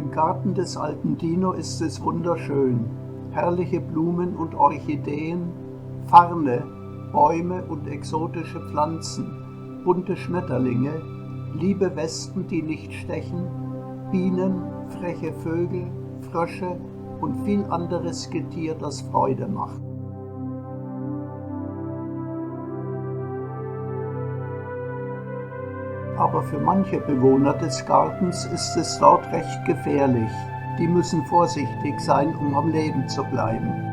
Im Garten des alten Dino ist es wunderschön. Herrliche Blumen und Orchideen, Farne, Bäume und exotische Pflanzen, bunte Schmetterlinge, liebe Wespen, die nicht stechen, Bienen, freche Vögel, Frösche und viel anderes Getier, das Freude macht. Aber für manche Bewohner des Gartens ist es dort recht gefährlich. Die müssen vorsichtig sein, um am Leben zu bleiben.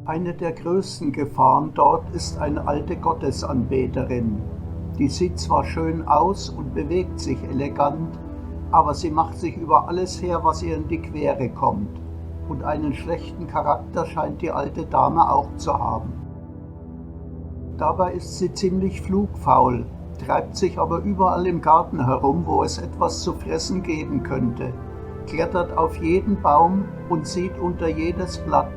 Eine der größten Gefahren dort ist eine alte Gottesanbeterin. Die sieht zwar schön aus und bewegt sich elegant, aber sie macht sich über alles her, was ihr in die Quere kommt. Und einen schlechten Charakter scheint die alte Dame auch zu haben. Dabei ist sie ziemlich flugfaul, treibt sich aber überall im Garten herum, wo es etwas zu fressen geben könnte, klettert auf jeden Baum und sieht unter jedes Blatt.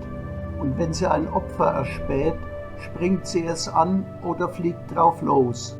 Und wenn sie ein Opfer erspäht, springt sie es an oder fliegt drauf los.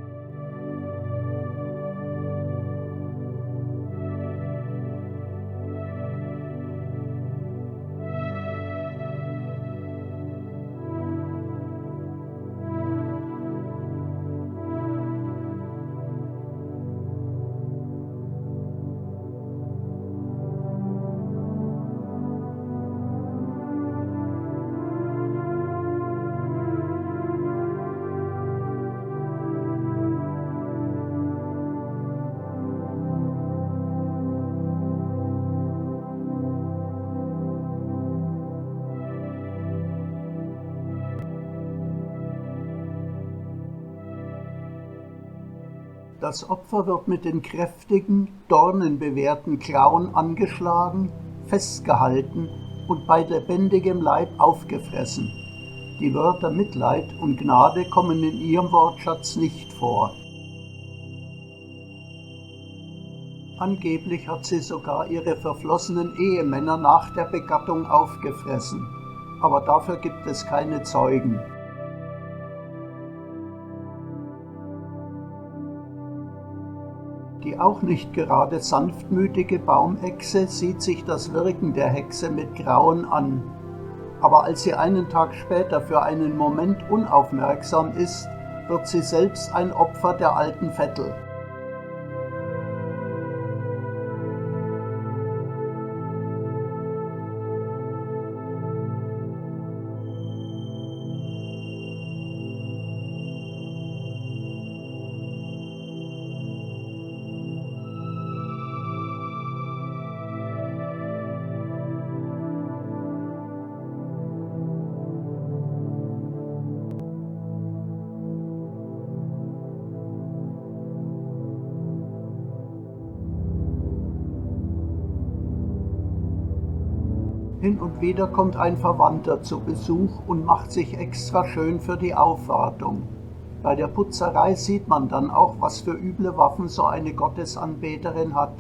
Das Opfer wird mit den kräftigen, dornenbewehrten Klauen angeschlagen, festgehalten und bei lebendigem Leib aufgefressen. Die Wörter Mitleid und Gnade kommen in ihrem Wortschatz nicht vor. Angeblich hat sie sogar ihre verflossenen Ehemänner nach der Begattung aufgefressen, aber dafür gibt es keine Zeugen. Die auch nicht gerade sanftmütige Baumechse sieht sich das Wirken der Hexe mit Grauen an. Aber als sie einen Tag später für einen Moment unaufmerksam ist, wird sie selbst ein Opfer der alten Vettel. Hin und wieder kommt ein Verwandter zu Besuch und macht sich extra schön für die Aufwartung. Bei der Putzerei sieht man dann auch, was für üble Waffen so eine Gottesanbeterin hat.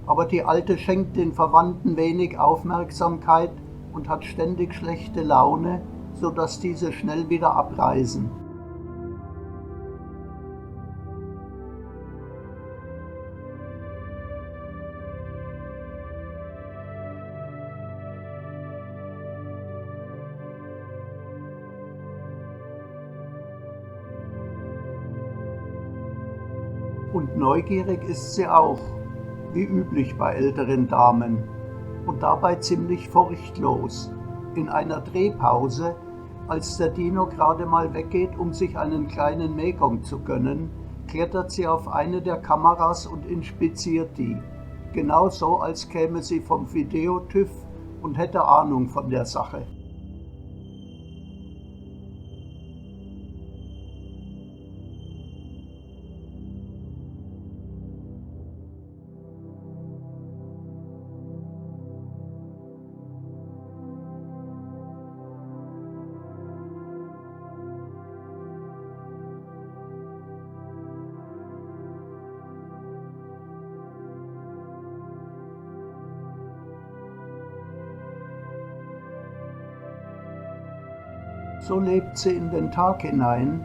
Aber die Alte schenkt den Verwandten wenig Aufmerksamkeit und hat ständig schlechte Laune, so dass diese schnell wieder abreisen. Und neugierig ist sie auch, wie üblich bei älteren Damen, und dabei ziemlich furchtlos. In einer Drehpause, als der Dino gerade mal weggeht, um sich einen kleinen Mehlgong zu gönnen, klettert sie auf eine der Kameras und inspiziert die. Genauso, als käme sie vom Videotüv und hätte Ahnung von der Sache. So lebt sie in den Tag hinein,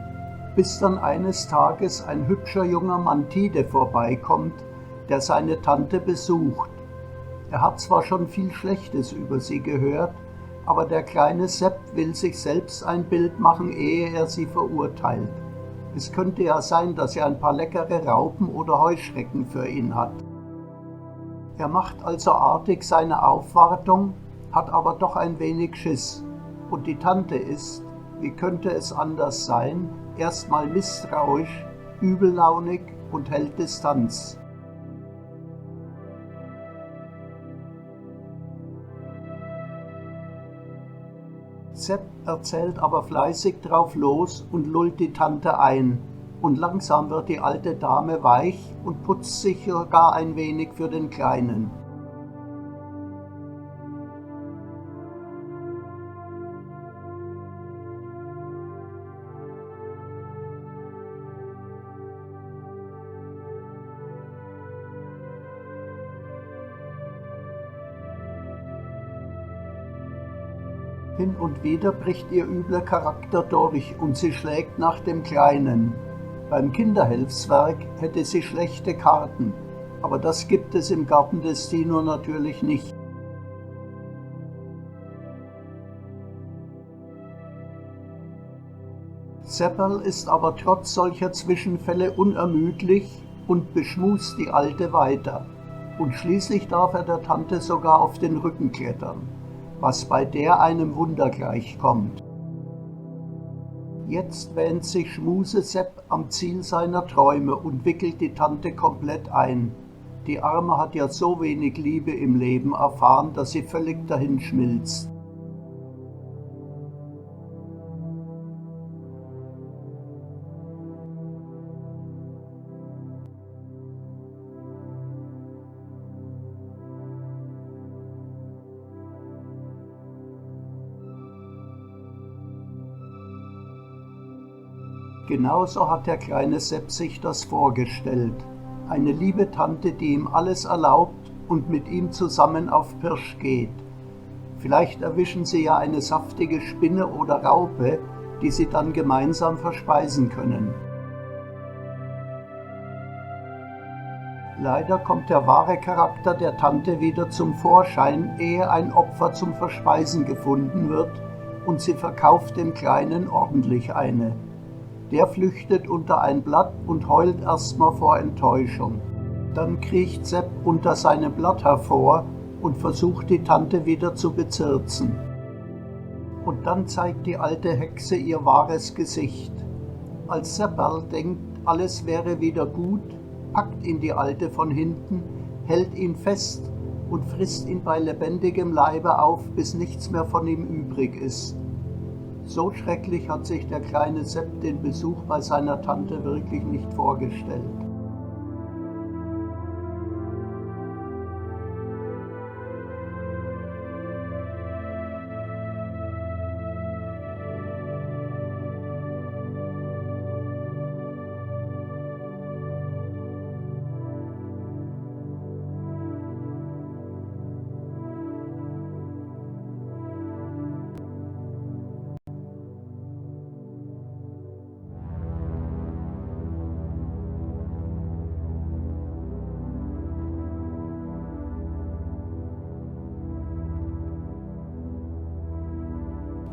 bis dann eines Tages ein hübscher junger Mantide vorbeikommt, der seine Tante besucht. Er hat zwar schon viel Schlechtes über sie gehört, aber der kleine Sepp will sich selbst ein Bild machen, ehe er sie verurteilt. Es könnte ja sein, dass er ein paar leckere Raupen oder Heuschrecken für ihn hat. Er macht also artig seine Aufwartung, hat aber doch ein wenig Schiss. Und die Tante ist, wie könnte es anders sein, erstmal misstrauisch, übellaunig und hält Distanz. Sepp erzählt aber fleißig drauf los und lullt die Tante ein. Und langsam wird die alte Dame weich und putzt sich sogar ein wenig für den Kleinen. Hin und wieder bricht ihr übler Charakter durch und sie schlägt nach dem Kleinen. Beim Kinderhelfswerk hätte sie schlechte Karten, aber das gibt es im Garten des Dino natürlich nicht. Sepperl ist aber trotz solcher Zwischenfälle unermüdlich und beschmust die Alte weiter. Und schließlich darf er der Tante sogar auf den Rücken klettern, was bei der einem Wunder gleichkommt. Jetzt wähnt sich Schmuse-Sepp am Ziel seiner Träume und wickelt die Tante komplett ein. Die Arme hat ja so wenig Liebe im Leben erfahren, dass sie völlig dahinschmilzt. Genauso hat der kleine Sepp sich das vorgestellt. Eine liebe Tante, die ihm alles erlaubt und mit ihm zusammen auf Pirsch geht. Vielleicht erwischen sie ja eine saftige Spinne oder Raupe, die sie dann gemeinsam verspeisen können. Leider kommt der wahre Charakter der Tante wieder zum Vorschein, ehe ein Opfer zum Verspeisen gefunden wird und sie verkauft dem Kleinen ordentlich eine. Der flüchtet unter ein Blatt und heult erstmal vor Enttäuschung. Dann kriecht Sepp unter seinem Blatt hervor und versucht die Tante wieder zu bezirzen. Und dann zeigt die alte Hexe ihr wahres Gesicht. Als Sepperl denkt, alles wäre wieder gut, packt ihn die Alte von hinten, hält ihn fest und frisst ihn bei lebendigem Leibe auf, bis nichts mehr von ihm übrig ist. So schrecklich hat sich der kleine Sepp den Besuch bei seiner Tante wirklich nicht vorgestellt.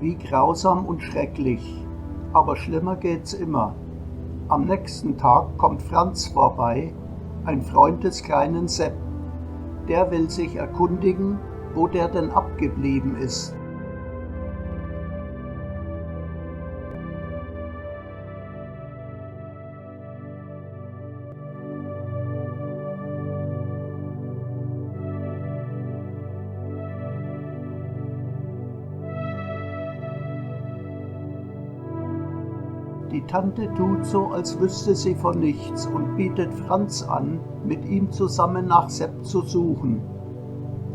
Wie grausam und schrecklich, aber schlimmer geht's immer. Am nächsten Tag kommt Franz vorbei, ein Freund des kleinen Sepp. Der will sich erkundigen, wo der denn abgeblieben ist. Die Tante tut so, als wüsste sie von nichts und bietet Franz an, mit ihm zusammen nach Sepp zu suchen.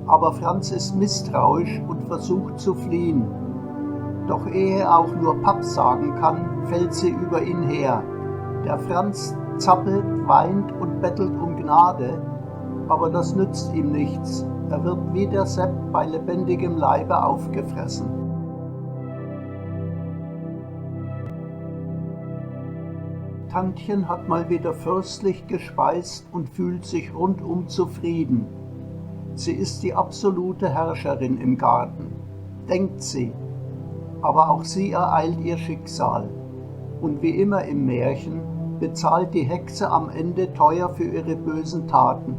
Aber Franz ist misstrauisch und versucht zu fliehen. Doch ehe er auch nur Papp sagen kann, fällt sie über ihn her. Der Franz zappelt, weint und bettelt um Gnade, aber das nützt ihm nichts. Er wird wie der Sepp bei lebendigem Leibe aufgefressen. Tantchen hat mal wieder fürstlich gespeist und fühlt sich rundum zufrieden. Sie ist die absolute Herrscherin im Garten, denkt sie. Aber auch sie ereilt ihr Schicksal. Und wie immer im Märchen bezahlt die Hexe am Ende teuer für ihre bösen Taten.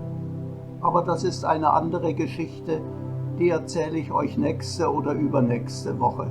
Aber das ist eine andere Geschichte, die erzähle ich euch nächste oder übernächste Woche.